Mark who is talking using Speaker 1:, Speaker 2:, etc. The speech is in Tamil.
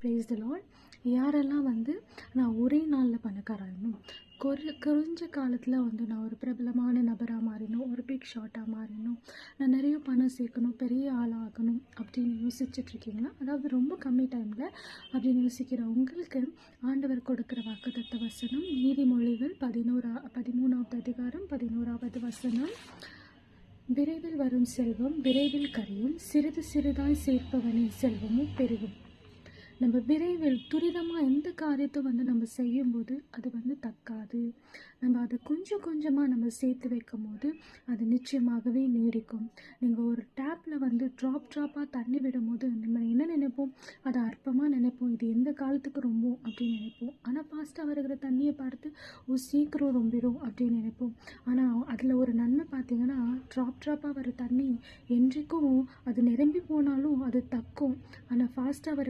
Speaker 1: ப்ரைஸ் தி லார்ட். யாரெல்லாம் வந்து நான் ஒரே நாளில் பணக்காரணும், குறைஞ்ச காலத்தில் வந்து நான் ஒரு பிரபலமான நபராக மாறினோம், ஒரு பிக் ஷாட்டாக மாறினோம், நான் நிறைய பணம் சேர்க்கணும், பெரிய ஆளாகணும் அப்படின்னு யோசிச்சுட்ருக்கீங்களா? அதாவது ரொம்ப கம்மி டைமில் அப்படின்னு யோசிக்கிற உங்களுக்கு ஆண்டவர் கொடுக்குற வாக்குத்தத்த வசனம் நீதிமொழிகள் 13வது அதிகாரம் 11வது வசனம். விரைவில் வரும் செல்வம் விரைவில் கரையும், சிறிது சிறிதாய் சேர்ப்பவனின் செல்வமும் பெருகும். நம்ம விரைவில் துரிதமாக எந்த காரியத்தை வந்து நம்ம செய்யும்போது அது வந்து தக்காது. நம்ம அதை கொஞ்சம் கொஞ்சமாக நம்ம சேர்த்து வைக்கும் போது அது நிச்சயமாகவே நீடிக்கும். நீங்கள் ஒரு டேப்பில் வந்து ட்ராப்பாக தண்ணி விடும்போது நம்ம என்ன நினைப்போம்? அதை அற்பமாக நினைப்போம், இது எந்த காலத்துக்கு ரொம்ப அப்படின்னு நினைப்போம். ஆனால் ஃபாஸ்ட்டாக வருகிற தண்ணியை பார்த்து சீக்கிரம் ரொம்பிடும் அப்படின்னு நினைப்போம். ஆனால் அதில் ஒரு நன்மை பார்த்தீங்கன்னா, ட்ராப்பாக வர தண்ணி என்றைக்கும் அது நிரம்பி போனாலும் அது தக்கும். ஆனால் ஃபாஸ்ட்டாக வருகிற